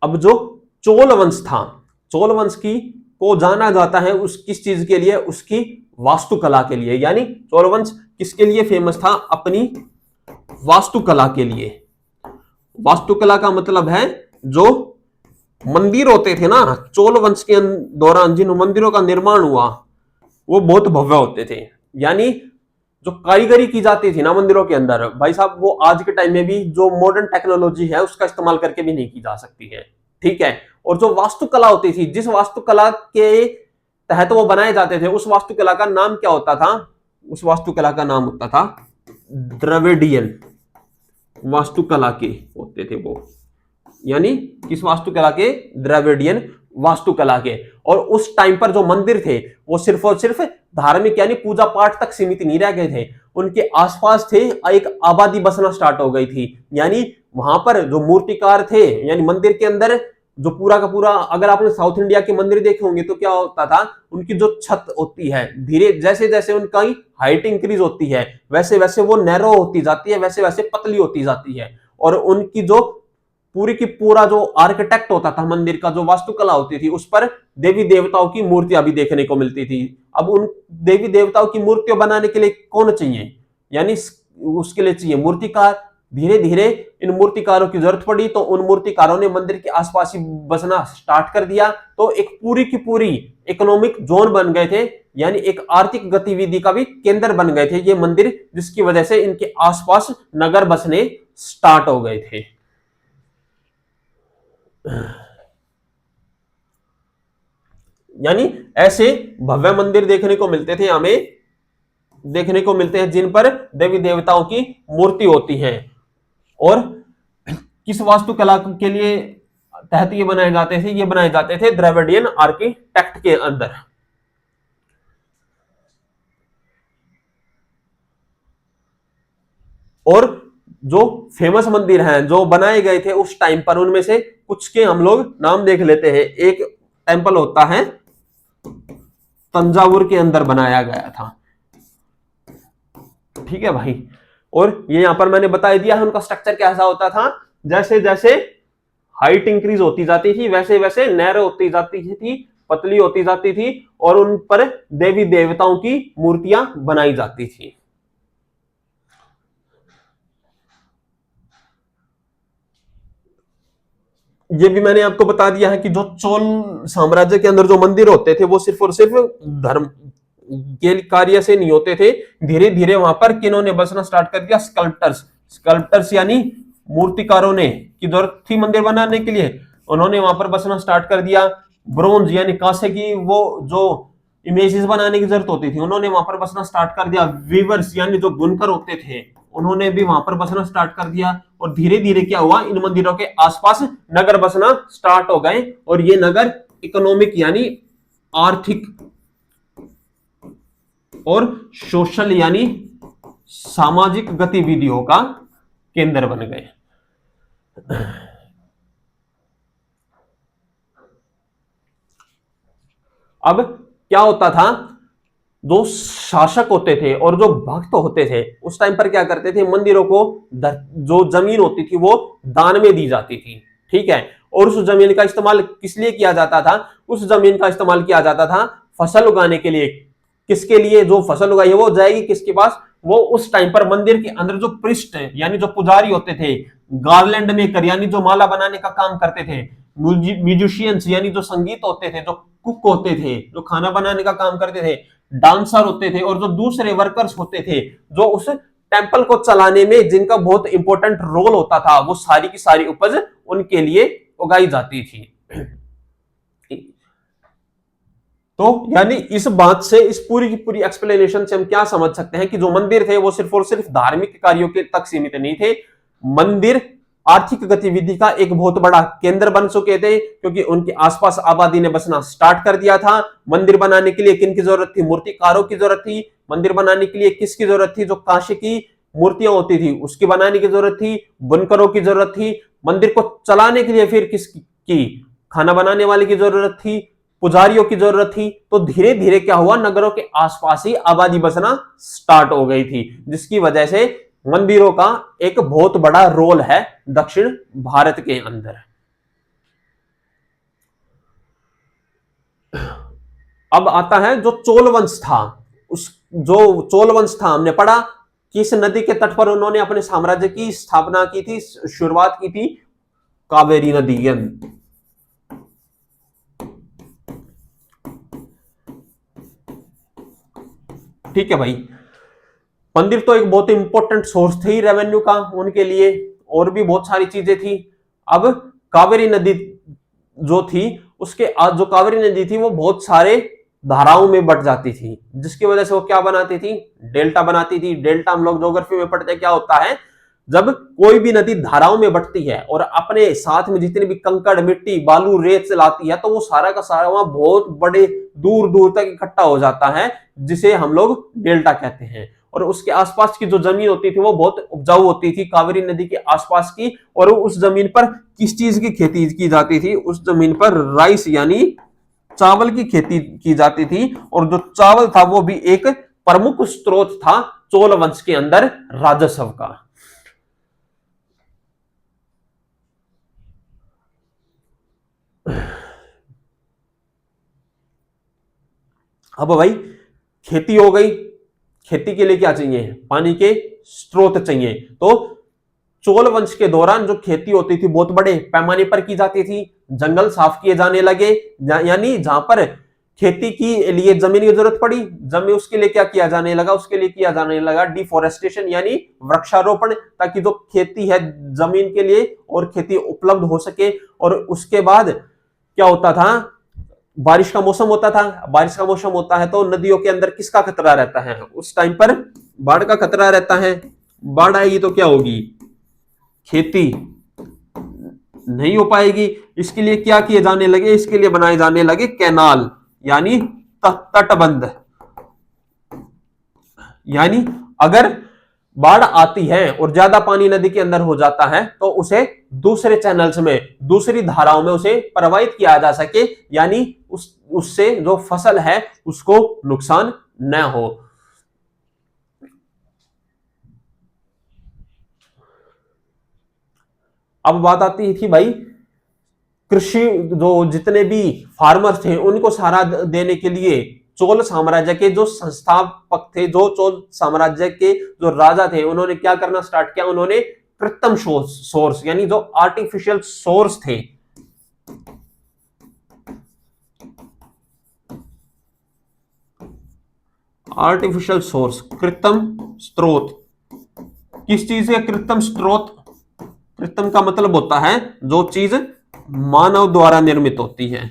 अब जो चोल वंश था, चोल वंश की को जाना जाता है उस किस चीज के लिए, उसकी वास्तुकला के लिए। यानी चोल वंश किसके लिए फेमस था, अपनी वास्तुकला के लिए। वास्तुकला का मतलब है जो मंदिर होते थे ना चोल वंश के दौरान, जिन मंदिरों का निर्माण हुआ वो बहुत भव्य होते थे। यानी जो कारीगरी की जाती थी ना मंदिरों के अंदर, भाई साहब, वो आज के टाइम में भी जो मॉडर्न टेक्नोलॉजी है उसका इस्तेमाल करके भी नहीं की जा सकती है, ठीक है। और जो वास्तुकला होती थी, जिस वास्तुकला के तहत वो बनाए जाते थे, उस वास्तुकला का नाम क्या होता था, उस वास्तुकला का नाम होता था द्रविडियन वास्तुकला के होते थे वो। यानी किस वास्तुकला के, द्रविडियन वास्तुकला के। और उस टाइम पर जो मंदिर थे वो सिर्फ और सिर्फ धार्मिक यानी पूजा पाठ तक सीमित नहीं रह गए थे, उनके आसपास थे एक आबादी बसना स्टार्ट हो गई थी। यानी वहां पर जो मूर्तिकार थे, यानी मंदिर के अंदर जो पूरा का पूरा, अगर आपने साउथ इंडिया के मंदिर देखे होंगे तो क्या होता था, उनकी जो छत होती है धीरे जैसे जैसे उनका हाइट इंक्रीज होती है वैसे वैसे वो नैरो होती जाती है, वैसे वैसे पतली होती जाती है। और उनकी जो पूरी की पूरा जो आर्किटेक्ट होता था मंदिर का, जो वास्तुकला होती थी, उस पर देवी देवताओं की मूर्तियां भी देखने को मिलती थी। अब उन देवी देवताओं की मूर्तियां बनाने के लिए कौन चाहिए, यानी उसके लिए चाहिए मूर्तिकार। धीरे धीरे इन मूर्तिकारों की जरूरत पड़ी तो उन मूर्तिकारों ने मंदिर के आसपास ही बसना स्टार्ट कर दिया। तो एक पूरी की पूरी इकोनॉमिक जोन बन गए थे, यानी एक आर्थिक गतिविधि का भी केंद्र बन गए थे ये मंदिर, जिसकी वजह से इनके आसपास नगर बसने स्टार्ट हो गए थे। यानी ऐसे भव्य मंदिर देखने को मिलते थे, हमें देखने को मिलते हैं जिन पर देवी देवताओं की मूर्ति होती है। और किस वास्तुकला के लिए तहत ये बनाए जाते थे, ये बनाए जाते थे द्रविडियन आर्किटेक्ट के अंदर। और जो फेमस मंदिर हैं जो बनाए गए थे उस टाइम पर, उनमें से कुछ के हम लोग नाम देख लेते हैं। एक टेंपल होता है तंजावुर के अंदर बनाया गया था, ठीक है भाई। और ये यहां पर मैंने बता दिया है उनका स्ट्रक्चर कैसा होता था। जैसे जैसे हाइट इंक्रीज होती जाती थी वैसे वैसे नैरो होती जाती थी, पतली होती जाती थी, और उन पर देवी देवताओं की मूर्तियां बनाई जाती थी। ये भी मैंने आपको बता दिया है कि जो चोल साम्राज्य के अंदर जो मंदिर होते थे वो सिर्फ और सिर्फ धर्म के कार्य से नहीं होते थे। धीरे धीरे वहां पर किन्होंने बसना स्टार्ट कर दिया, स्कल्प्टर्स। स्कल्प्टर्स यानी मूर्तिकारों ने की जरूरत थी मंदिर बनाने के लिए, उन्होंने वहां पर बसना स्टार्ट कर दिया। ब्रोंज यानी कांसे की वो जो इमेजेस बनाने की जरूरत होती थी, उन्होंने वहां पर बसना स्टार्ट कर दिया। वीवर्स यानी जो बुनकर होते थे, उन्होंने भी वहां पर बसना स्टार्ट कर दिया। और धीरे धीरे क्या हुआ, इन मंदिरों के आसपास नगर बसना स्टार्ट हो गए, और ये नगर इकोनॉमिक यानी आर्थिक और सोशल यानी सामाजिक गतिविधियों का केंद्र बन गए। अब क्या होता था, जो शासक होते थे और जो भक्त होते थे उस टाइम पर क्या करते थे, मंदिरों को जो जमीन होती थी वो दान में दी जाती थी, ठीक है। और उस जमीन का इस्तेमाल किस लिए किया जाता था, उस जमीन का इस्तेमाल किया जाता था फसल उगाने के लिए। किसके लिए, जो फसल उगाई है वो जाएगी किसके पास, वो उस टाइम पर मंदिर के अंदर जो प्रिस्ट यानी जो पुजारी होते थे, गार्लैंड मेकर यानी जो माला बनाने का काम करते थे, म्यूजिशियंस यानी जो संगीत होते थे, जो कुक होते थे जो खाना बनाने का काम करते थे, डांसर होते थे, और जो दूसरे वर्कर्स होते थे जो उस टेंपल को चलाने में जिनका बहुत इंपॉर्टेंट रोल होता था, वो सारी की सारी उपज उनके लिए उगाई जाती थी। तो यानी इस बात से, इस पूरी की पूरी एक्सप्लेनेशन से हम क्या समझ सकते हैं कि जो मंदिर थे वो सिर्फ और सिर्फ धार्मिक कार्यों के तक सीमित नहीं थे। मंदिर आर्थिक गतिविधि का एक बहुत बड़ा केंद्र बन चुके थे, क्योंकि उनके आसपास आबादी ने बसना स्टार्ट कर दिया था। मंदिर बनाने के लिए किन की जरूरत थी, मूर्तिकारों की जरूरत थी। मंदिर बनाने के लिए किसकी जरूरत थी, जो कांसे की मूर्तियां होती थी उसकी बनाने की जरूरत थी, बुनकरों की जरूरत थी। मंदिर को चलाने के लिए फिर किसकी, खाना बनाने वाले की जरूरत थी, पुजारियों की जरूरत थी। तो धीरे धीरे क्या हुआ, नगरों के आसपास ही आबादी बसना स्टार्ट हो गई थी, जिसकी वजह से मंदिरों का एक बहुत बड़ा रोल है दक्षिण भारत के अंदर। अब आता है जो चोल वंश था, उस जो चोल वंश था हमने पढ़ा किस नदी के तट पर उन्होंने अपने साम्राज्य की स्थापना की थी, शुरुआत की थी, कावेरी नदी। ठीक है भाई, मंदिर तो एक बहुत इंपॉर्टेंट सोर्स थे रेवेन्यू का उनके लिए, और भी बहुत सारी चीजें थी। अब कावेरी नदी जो थी, उसके आज जो कावेरी नदी थी वो बहुत सारे धाराओं में बट जाती थी, जिसकी वजह से वो क्या बनाती थी, डेल्टा बनाती थी। डेल्टा हम लोग ज्योग्राफी में पढ़ते हैं, क्या होता है जब कोई भी नदी धाराओं में बढ़ती है और अपने साथ में जितने भी कंकड़ मिट्टी बालू रेत से लाती है, तो वो सारा का सारा वहां बहुत बड़े दूर दूर तक इकट्ठा हो जाता है, जिसे हम लोग डेल्टा कहते हैं। और उसके आसपास की जो जमीन होती थी वो बहुत उपजाऊ होती थी, कावेरी नदी के आसपास की। और उस जमीन पर किस चीज की खेती की जाती थी, उस जमीन पर राइस यानी चावल की खेती की जाती थी। और जो चावल था वो भी एक प्रमुख स्रोत था चोल वंश के अंदर राजस्व का। अब भाई खेती हो गई, खेती के लिए क्या चाहिए, पानी के स्रोत चाहिए। तो चोल वंश के दौरान जो खेती होती थी बहुत बड़े पैमाने पर की जाती थी, जंगल साफ किए जाने लगे, यानी जहां पर खेती के लिए जमीन की जरूरत पड़ी, जमीन उसके लिए क्या किया जाने लगा, उसके लिए किया जाने लगा डिफोरेस्टेशन यानी वृक्षारोपण, ताकि जो खेती है जमीन के लिए और खेती उपलब्ध हो सके। और उसके बाद क्या होता था, बारिश का मौसम होता था, बारिश का मौसम होता है तो नदियों के अंदर किसका खतरा रहता है, उस टाइम पर बाढ़ का खतरा रहता है। बाढ़ आएगी तो क्या होगी, खेती नहीं हो पाएगी। इसके लिए क्या किए जाने लगे, इसके लिए बनाए जाने लगे कैनाल यानी तटबंध। यानी अगर बाढ़ आती है और ज्यादा पानी नदी के अंदर हो जाता है तो उसे दूसरे चैनल्स में, दूसरी धाराओं में उसे प्रवाहित किया जा सके, यानी उससे जो फसल है उसको नुकसान न हो। अब बात आती थी भाई कृषि, जो जितने भी फार्मर थे उनको सहारा देने के लिए चोल साम्राज्य के जो संस्थापक थे, जो चोल साम्राज्य के जो राजा थे, उन्होंने क्या करना स्टार्ट किया, उन्होंने कृत्रिम सोर्स यानी जो आर्टिफिशियल सोर्स थे, आर्टिफिशियल सोर्स कृत्रिम स्रोत, किस चीज के कृत्रिम स्रोत, कृत्रिम का मतलब होता है जो चीज मानव द्वारा निर्मित होती है।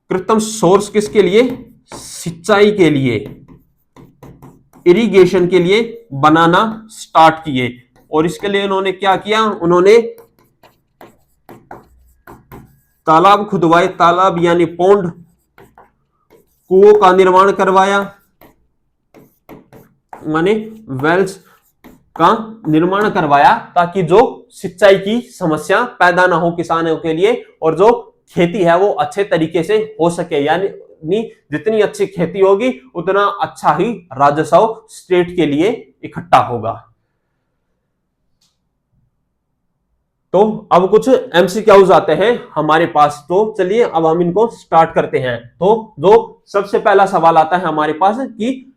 कृत्रिम सोर्स किसके लिए, सिंचाई के लिए, इरिगेशन के लिए बनाना स्टार्ट किए। और इसके लिए उन्होंने क्या किया, उन्होंने तालाब खुदवाए, तालाब यानी पौंड, कुओं का निर्माण करवाया, माने वेल्स का निर्माण करवाया, ताकि जो सिंचाई की समस्या पैदा ना हो किसानों के लिए, और जो खेती है वो अच्छे तरीके से हो सके। यानी जितनी अच्छी खेती होगी उतना अच्छा ही राजस्व स्टेट के लिए इकट्ठा होगा। तो अब कुछ एमसीक्यूज आते हैं हमारे पास, तो चलिए अब हम इनको स्टार्ट करते हैं। तो जो सबसे पहला सवाल आता है हमारे पास कि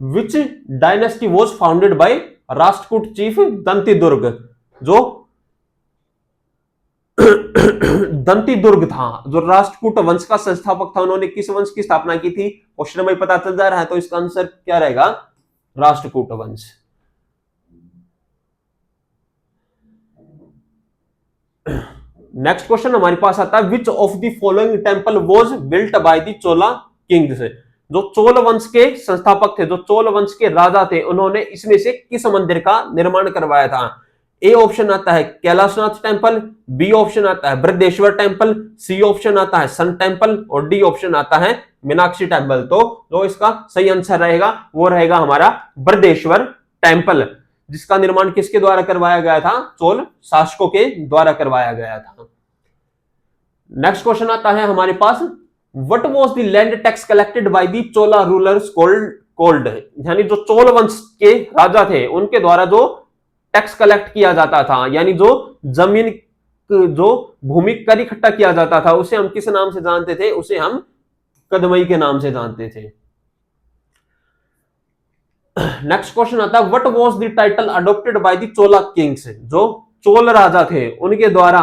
which dynasty was founded by Rashtrakuta chief Danti Durga. जो दंती दुर्ग था, जो राष्ट्रकूट वंश का संस्थापक था, उन्होंने किस वंश की स्थापना की थी, क्वेश्चन में पता चल जा रहा है। तो इसका आंसर क्या रहेगा, राष्ट्रकूट वंश। नेक्स्ट क्वेश्चन हमारे पास आता है which of the following temple was built by the Chola Kings. जो चोल वंश के संस्थापक थे, जो चोल वंश के राजा थे, उन्होंने इसमें से किस मंदिर का निर्माण करवाया था। ए ऑप्शन आता है कैलाशनाथ टेंपल, बी ऑप्शन आता है बृहदेश्वर टेंपल, सी ऑप्शन आता है सन टेंपल, और डी ऑप्शन आता है मीनाक्षी टेंपल। तो जो इसका सही आंसर रहेगा वो रहेगा हमारा बृहदेश्वर टेंपल, जिसका निर्माण किसके द्वारा करवाया गया था, चोल शासकों के द्वारा करवाया गया था। नेक्स्ट क्वेश्चन आता है हमारे पास what was the land tax collected by the Chola rulers called. यानी जो चोल वंश के राजा थे उनके द्वारा जो टैक्स कलेक्ट किया जाता था, यानी जो जमीन जो भूमि कर इकट्ठा किया जाता था उसे हम किस नाम से जानते थे? उसे हम कदमई के नाम से जानते थे। नेक्स्ट क्वेश्चन आता है what was the title adopted by the Chola Kings? जो चोल राजा थे उनके द्वारा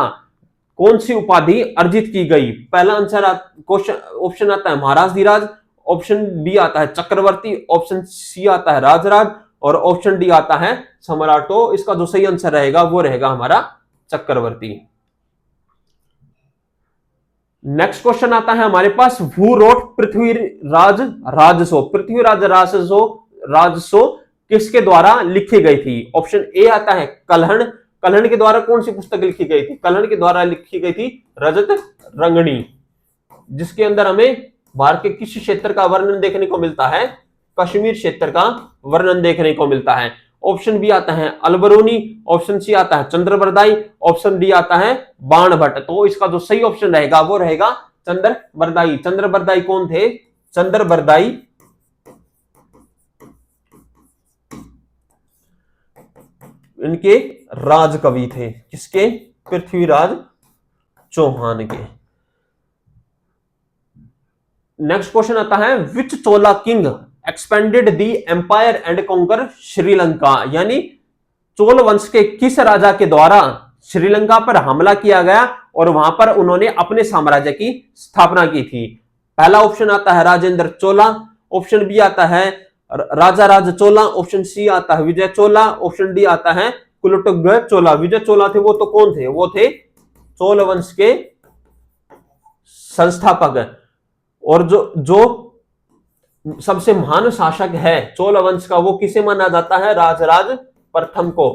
कौन सी उपाधि अर्जित की गई? पहला आंसर क्वेश्चन ऑप्शन आता है महाराजधिराज, ऑप्शन बी आता है चक्रवर्ती, ऑप्शन सी आता है राजराज और ऑप्शन डी आता है सम्राट। तो इसका जो सही आंसर रहेगा वो रहेगा हमारा चक्रवर्ती। नेक्स्ट क्वेश्चन आता है हमारे पास हु रोट पृथ्वीराज राजसो? पृथ्वीराज राजसो किसके द्वारा लिखी गई थी? ऑप्शन ए आता है कल्हण। कल्हण के द्वारा कौन सी पुस्तक लिखी गई थी? कल्हण के द्वारा लिखी गई थी रजत रंगनी, जिसके अंदर हमें भारत के किस क्षेत्र का वर्णन देखने को मिलता है? कश्मीर क्षेत्र का वर्णन देखने को मिलता है। ऑप्शन बी आता है अलबरूनी, ऑप्शन सी आता है चंद्रबरदाई, ऑप्शन डी आता है बाणभट्ट। तो इसका जो सही ऑप्शन रहेगा वो रहेगा चंद्रबरदाई। चंद्रबरदाई कौन थे? चंद्रबरदाई इनके राजकवि थे। किसके? पृथ्वीराज चौहान के। नेक्स्ट क्वेश्चन आता है which Chola king expanded the empire and conquer Sri Lanka? यानी चोल वंश के किस राजा के द्वारा श्रीलंका पर हमला किया गया और वहां पर उन्होंने अपने साम्राज्य की स्थापना की थी? पहला ऑप्शन आता है राजेंद्र चोला, ऑप्शन बी आता है राजा राज चोला, ऑप्शन सी आता है विजय चोला, ऑप्शन डी आता है कुलोटुंग चोला। विजय चोला थे वो तो कौन थे? वो थे चोल वंश के संस्थापक और जो सबसे महान शासक है चोल वंश का वो किसे माना जाता है? राजराज प्रथम को।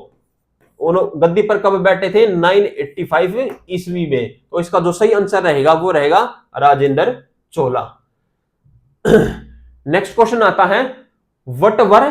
उन्होंने गद्दी पर कब बैठे थे? 985 ईस्वी में। तो इसका जो सही आंसर रहेगा वो रहेगा राजेंद्र चोला। नेक्स्ट क्वेश्चन आता है व्हाट वर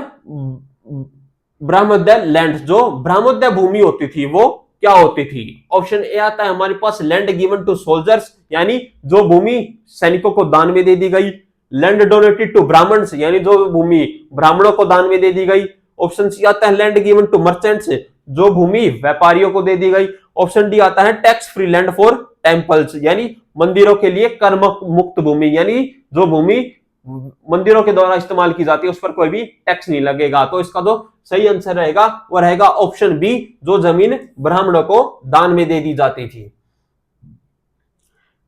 ब्रह्मोदय लैंड? जो ब्रह्मोदय भूमि होती थी वो क्या होती थी? ऑप्शन ए आता है हमारे पास लैंड गिवन टू सोल्जर्स, यानी जो भूमि सैनिकों को दान में दे दी गई। लैंड डोनेटेड टू ब्राह्मण्स, यानी जो भूमि ब्राह्मणों को दान में दे दी गई। ऑप्शन सी आता है लैंड गिवन टू मर्चेंट्स, जो भूमि व्यापारियों को दे दी गई। ऑप्शन डी आता है tax free land for temples, यानी मंदिरों के लिए कर मुक्त भूमि, यानी जो भूमि मंदिरों के द्वारा इस्तेमाल की जाती है उस पर कोई भी टैक्स नहीं लगेगा। तो इसका जो सही आंसर रहेगा वो रहेगा ऑप्शन बी, जो जमीन ब्राह्मणों को दान में दे दी जाती थी।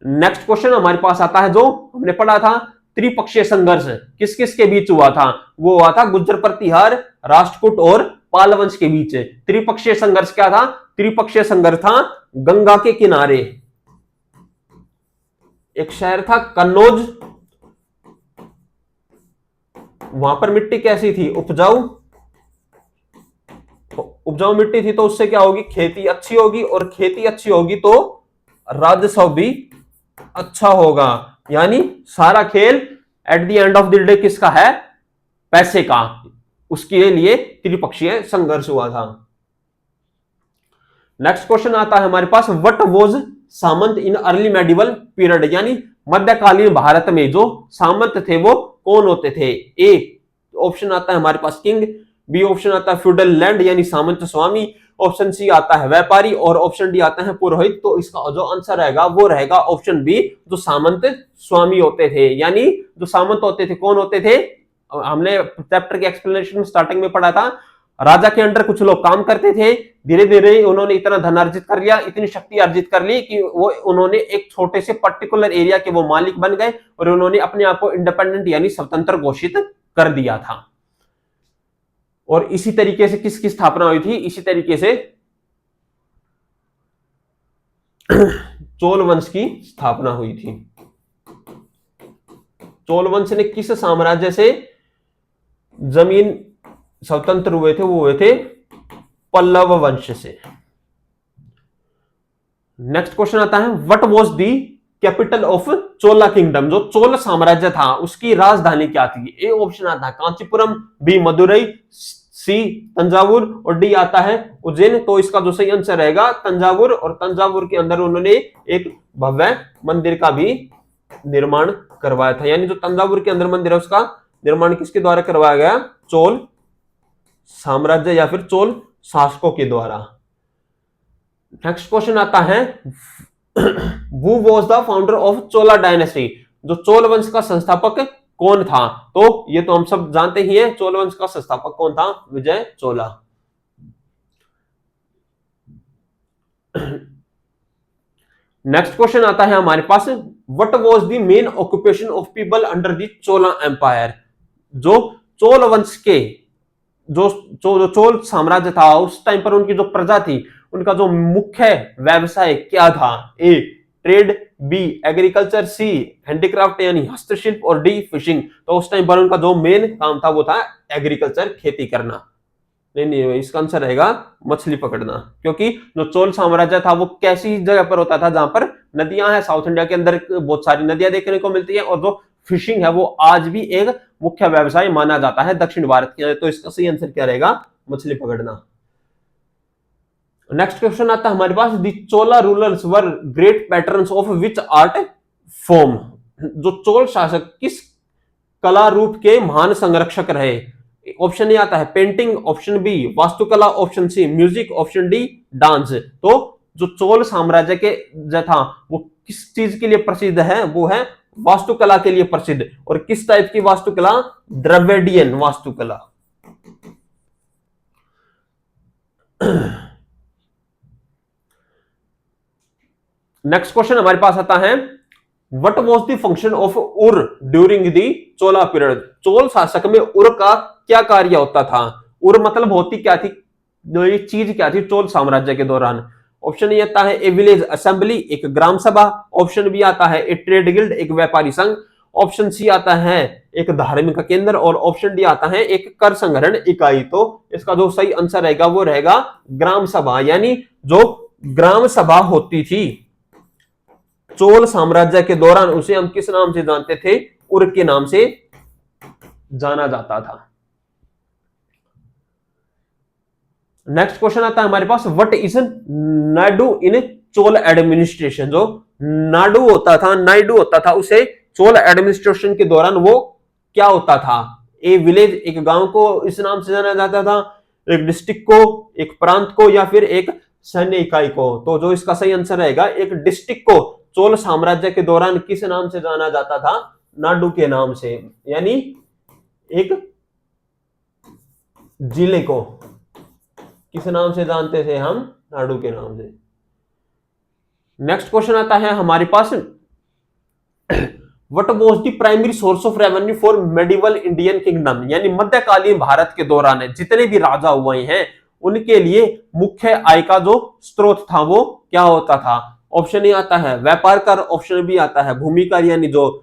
नेक्स्ट क्वेश्चन हमारे पास आता है जो हमने पढ़ा था त्रिपक्षीय संघर्ष किस किस के बीच हुआ था? वो हुआ था गुर्जर प्रतिहार, राष्ट्रकूट और पाल वंश के बीच। त्रिपक्षीय संघर्ष क्या था? त्रिपक्षीय संघर्ष था गंगा के किनारे एक शहर था कन्नौज, वहां पर मिट्टी कैसी थी? उपजाऊ मिट्टी थी, तो उससे क्या होगी? खेती अच्छी होगी, और खेती अच्छी होगी तो राजस्व भी अच्छा होगा। यानी सारा खेल at the end of the day किसका है? पैसे का। उसके लिए त्रिपक्षीय संघर्ष हुआ था। नेक्स्ट क्वेश्चन आता है हमारे पास what was samanta in early medieval period? यानी मध्यकालीन भारत में जो सामंत थे वो कौन होते थे? ए ऑप्शन आता है हमारे पास किंग, बी ऑप्शन आता है फ्यूडल लैंड यानी सामंत स्वामी, ऑप्शन सी आता है व्यापारी और ऑप्शन डी आता है पुरोहित। तो इसका जो आंसर रहेगा वो रहेगा ऑप्शन बी, जो सामंत स्वामी होते थे। यानी जो सामंत होते थे कौन होते थे? हमने चैप्टर के एक्सप्लेनेशन में स्टार्टिंग में पढ़ा था, राजा के अंडर कुछ लोग काम करते थे, धीरे धीरे उन्होंने इतना धन अर्जित कर लिया, इतनी शक्ति अर्जित कर ली कि वो उन्होंने एक छोटे से पर्टिकुलर एरिया के वो मालिक बन गए और उन्होंने अपने आप को इंडिपेंडेंट यानी स्वतंत्र घोषित कर दिया था। और इसी तरीके से किसकी स्थापना हुई थी? इसी तरीके से चोल वंश की स्थापना हुई थी। चोल वंश ने किस साम्राज्य से जमीन स्वतंत्र हुए थे? वो हुए थे पल्लव वंश से। नेक्स्ट क्वेश्चन आता है what was the capital of Chola kingdom? जो चोल साम्राज्य था उसकी राजधानी क्या थी? ए ऑप्शन आता है कांचीपुरम, बी मदुरई, सी तंजावुर और डी आता है उज्जैन। तो इसका जो सही आंसर रहेगा तंजावुर, और तंजावुर के अंदर उन्होंने एक भव्य मंदिर का भी निर्माण करवाया था। यानी जो तंजावुर के अंदर मंदिर है उसका निर्माण किसके द्वारा करवाया गया? चोल साम्राज्य या फिर चोल शासकों के द्वारा। नेक्स्ट क्वेश्चन आता है, who was the founder of Chola dynasty, जो चोल वंश का संस्थापक कौन था? तो ये तो हम सब जानते ही हैं, चोल वंश का संस्थापक कौन था? विजय चोला। नेक्स्ट क्वेश्चन आता है हमारे पास, what was the main occupation of people under the Chola empire, जो चोल वंश के जो चोल साम्राज्य था उस टाइम पर उनकी जो प्रजा थी, उनका जो मुख्य व्यवसाय क्या था? A trade, B agriculture, C handicraft यानी हस्तशिल्प, और डी फिशिंग। तो उस टाइम पर उनका जो मेन काम था वो था एग्रीकल्चर, खेती करना। नहीं नहीं, इसका आंसर रहेगा मछली पकड़ना, क्योंकि जो चोल साम्राज्य था वो कैसी जगह पर होता था जहां पर नदियां हैं, साउथ इंडिया के अंदर बहुत सारी नदियां देखने को मिलती है, और जो फिशिंग है वो आज भी एक मुख्य व्यवसाय माना जाता है दक्षिण भारत के। तो इसका सही आंसर क्या रहेगा? मछली पकड़ना। नेक्स्ट क्वेश्चन आता है हमारे पास, the Chola rulers were great patrons of which art form, जो चोल शासक किस कला रूप के महान संरक्षक रहे? ऑप्शन ए आता है पेंटिंग, ऑप्शन बी वास्तुकला, option C music, option D dance. तो जो चोल साम्राज्य के जो था वो किस चीज के लिए प्रसिद्ध है? वो है वास्तुकला के लिए प्रसिद्ध। और किस टाइप की वास्तुकला? द्रविडियन वास्तुकला। नेक्स्ट क्वेश्चन हमारे पास आता है, what was the function of Ur during the Chola period, Chola शासक में उर का क्या कार्य होता था? उर मतलब होती क्या थी, ये चीज क्या थी चोल साम्राज्य के दौरान? ऑप्शन ए आता है ए विलेज असेंबली, एक ग्राम सभा, ऑप्शन बी आता है ए ट्रेड गिल्ड, एक व्यापारी संघ, ऑप्शन सी आता है एक धार्मिक केंद्र, और ऑप्शन डी आता है एक कर संग्रहण इकाई। तो इसका जो सही आंसर रहेगा वो रहेगा ग्राम सभा, यानी जो ग्राम सभा होती थी चोल साम्राज्य के दौरान, उसे हम किस नाम से जानते थे? उर के नाम से जाना जाता था। नेक्स्ट क्वेश्चन आता है हमारे पास, what is nadu in Chola administration, जो नाडू होता था, नायडू होता था, उसे चोल एडमिनिस्ट्रेशन के दौरान वो क्या होता था? ए विलेज, एक गांव को इस नाम से जाना जाता था, एक डिस्ट्रिक्ट को, एक प्रांत को, या फिर एक सैन्य इकाई को? तो जो इसका सही आंसर रहेगा, एक डिस्ट्रिक्ट को चोल साम्राज्य के दौरान किस नाम से जाना जाता था? नाडू के नाम से, यानी एक जिले को किस नाम से जानते थे हम? नाडू के नाम से। नेक्स्ट क्वेश्चन आता है हमारे पास, what was the primary source of revenue for medieval Indian kingdom, यानी मध्यकालीन भारत के दौरान जितने भी राजा हुए हैं उनके लिए मुख्य आय का जो स्रोत था वो क्या होता था? ऑप्शन ए आता है व्यापार कर, ऑप्शन बी आता है भूमि कर यानी जो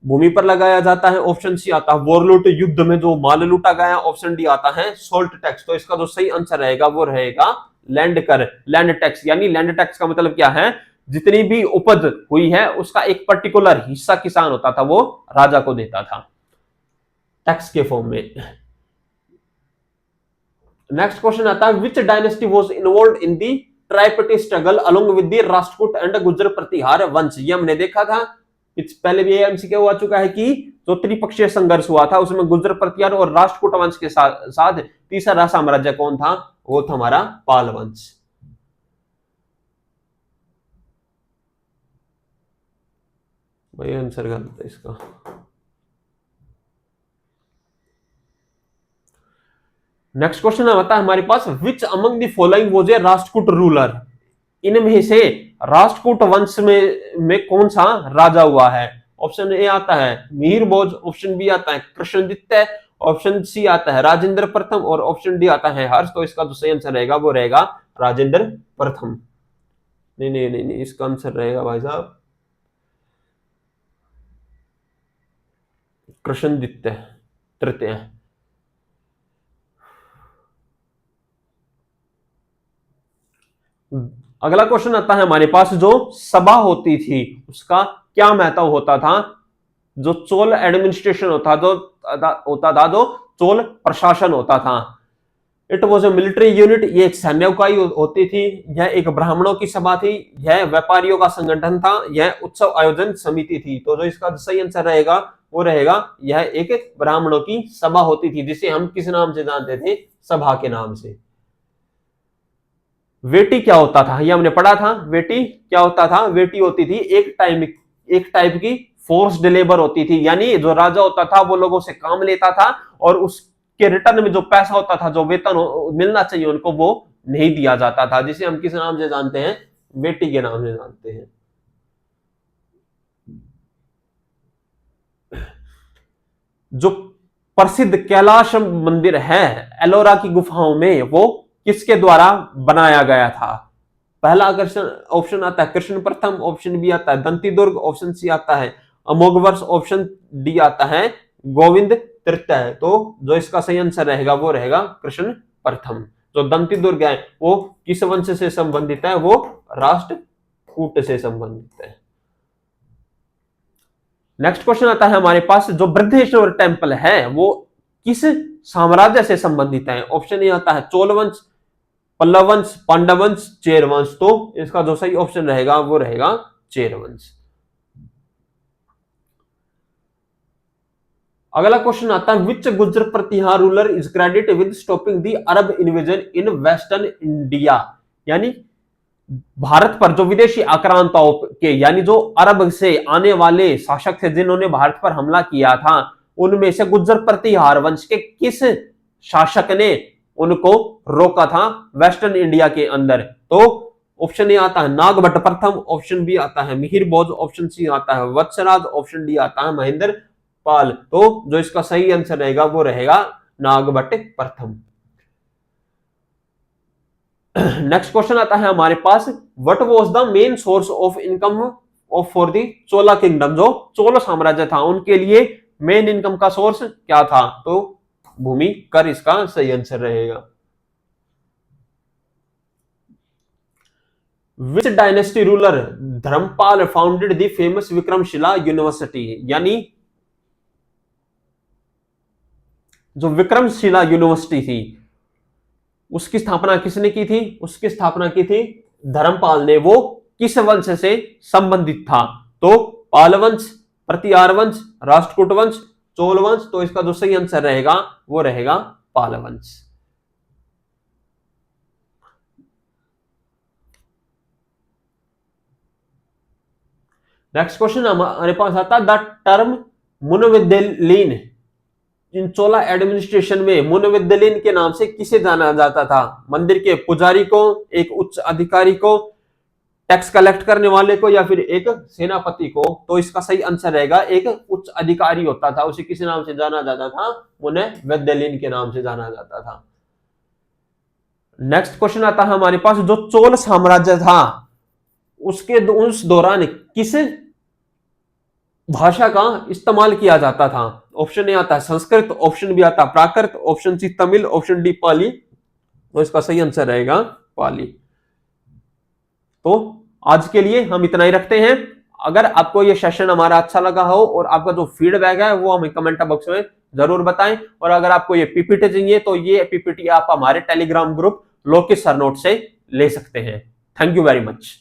भूमि पर लगाया जाता है, ऑप्शन सी आता है वॉरलूट, युद्ध में जो माल लूटा गया, ऑप्शन डी आता है सोल्ट टैक्स। तो इसका जो सही आंसर रहेगा वो रहेगा लैंड कर, लैंड टैक्स। यानी लैंड टैक्स का मतलब क्या है? जितनी भी उपज हुई है उसका एक पर्टिकुलर हिस्सा किसान होता था वो राजा को देता था टैक्स के फॉर्म में। नेक्स्ट क्वेश्चन आता है, which dynasty was involve in the tripartite struggle along with the Rashtrakuta and Gurjara Pratihara vansh? ये हमने देखा था पहले भी एमसीक्यू हुआ चुका है कि जो त्रिपक्षीय संघर्ष हुआ था उसमें गुर्जर प्रतिहार और राष्ट्रकूट वंश के साथ तीसरा साम्राज्य कौन था? वो था हमारा पाल वंश। वही आंसर गलत है इसका। नेक्स्ट क्वेश्चन आता है हमारे पास, which among the following was a Rashtrakuta ruler, इनमें से राष्ट्रकूट वंश में कौन सा राजा हुआ है? ऑप्शन ए आता है मीर भोज, ऑप्शन बी आता है कृष्णदित्य, ऑप्शन सी आता है राजेंद्र प्रथम, और ऑप्शन डी आता है हर्ष। तो इसका जो सही आंसर रहेगा वो रहेगा राजेंद्र प्रथम। नहीं नहीं नहीं नहीं, इसका आंसर रहेगा भाई साहब कृष्णदित्य तृतीय। अगला क्वेश्चन आता है हमारे पास, जो सभा होती थी उसका क्या महत्व होता था? जो चोल एडमिनिस्ट्रेशन होता जो चोल प्रशासन होता था, it was a military unit, ये एक सैन्य इकाई होती थी, यह एक ब्राह्मणों की सभा थी, यह व्यापारियों का संगठन था, यह उत्सव आयोजन समिति थी। तो जो इसका सही आंसर रहेगा वो रहेगा यह एक ब्राह्मणों की सभा होती थी, जिसे हम किस नाम से जानते थे? सभा के नाम से। वेटी क्या होता था, ये हमने पढ़ा था। वेटी क्या होता था? वेटी होती थी एक टाइप की फोर्स्ड लेबर होती थी, यानी जो राजा होता था वो लोगों से काम लेता था और उसके रिटर्न में जो पैसा होता था, जो वेतन मिलना चाहिए उनको, वो नहीं दिया जाता था, जिसे हम किस नाम से जानते हैं? वेटी के नाम से जानते हैं। जो प्रसिद्ध कैलाश मंदिर है एलोरा की गुफाओं में, वो किसके द्वारा बनाया गया था? पहला क्वेश्चन ऑप्शन आता है कृष्ण प्रथम, ऑप्शन बी आता है दंती दुर्ग, ऑप्शन सी आता है अमोघवर्ष, ऑप्शन डी आता है गोविंद तृतीय। तो जो इसका सही आंसर रहेगा वो रहेगा कृष्ण प्रथम। जो दंती दुर्ग है वो किस वंश से संबंधित है? वो राष्ट्रकूट से संबंधित है। नेक्स्ट क्वेश्चन आता है हमारे पास, जो बृहदेश्वर टेम्पल है वो किस साम्राज्य से संबंधित है? ऑप्शन ए आता है चोल वंश, पल्लव वंश, पांडव वंश, चेर वंश। तो इसका जो सही ऑप्शन रहेगा वो रहेगा चेर वंश। अगला क्वेश्चन आता है, which Gurjara Pratihara ruler is credit with stopping the Arab invasion in western India? यानी भारत पर जो विदेशी आक्रांताओं के, यानी जो अरब से आने वाले शासक थे जिन्होंने भारत पर हमला किया था, उनमें से गुर्जर प्रतिहार वंश के किस शासक ने उनको रोका था वेस्टर्न इंडिया के अंदर? तो ऑप्शन ए आता है नागभट्ट प्रथम, ऑप्शन बी आता है मिहिर भोज, ऑप्शन सी आता है वत्सराज, ऑप्शन डी आता है महेंद्र पाल। तो जो इसका सही आंसर रहेगा वो रहेगा नागभट्ट प्रथम। नेक्स्ट क्वेश्चन आता है हमारे पास, what was the main source of income of for the Chola kingdom? जो चोल साम्राज्य था उनके लिए मेन इनकम का सोर्स क्या था? तो भूमि कर इसका सही आंसर रहेगा। Which dynasty ruler Dharmapal founded the famous Vikramshila university? यानी जो विक्रमशिला यूनिवर्सिटी थी उसकी स्थापना किसने की थी? उसकी स्थापना की थी धर्मपाल ने। वो किस वंश से संबंधित था? तो पाल वंश, प्रतिहार वंश, राष्ट्रकूट वंश, चोल वंश। तो इसका जो सही आंसर रहेगा वो रहेगा पाल वंश। नेक्स्ट क्वेश्चन हमारे पास आता है, द टर्म मुनविद्यलीन इन चोला एडमिनिस्ट्रेशन में मुनविद्यलीन के नाम से किसे जाना जाता था? मंदिर के पुजारी को, एक उच्च अधिकारी को, टैक्स कलेक्ट करने वाले को, या फिर एक सेनापति को? तो इसका सही आंसर रहेगा एक उच्च अधिकारी होता था, उसे किस नाम से जाना जाता था? मुनविद्यलीन के नाम से जाना जाता था। नेक्स्ट क्वेश्चन आता है हमारे पास, जो चोल साम्राज्य था उसके उस दौरान किस भाषा का इस्तेमाल किया जाता था? ऑप्शन ए आता है संस्कृत, ऑप्शन बी आता है Prakrit, option C Tamil, option D Pali. तो इसका सही आंसर रहेगा पाली। तो आज के लिए हम इतना ही रखते हैं। अगर आपको ये सेशन हमारा अच्छा लगा हो और आपका जो फीडबैक है वो हमें कमेंट बॉक्स में जरूर बताएं, और अगर आपको ये पीपीटी चाहिए तो ये पीपीटी आप हमारे Telegram group Lokesh sir note से ले सकते हैं। Thank you very much.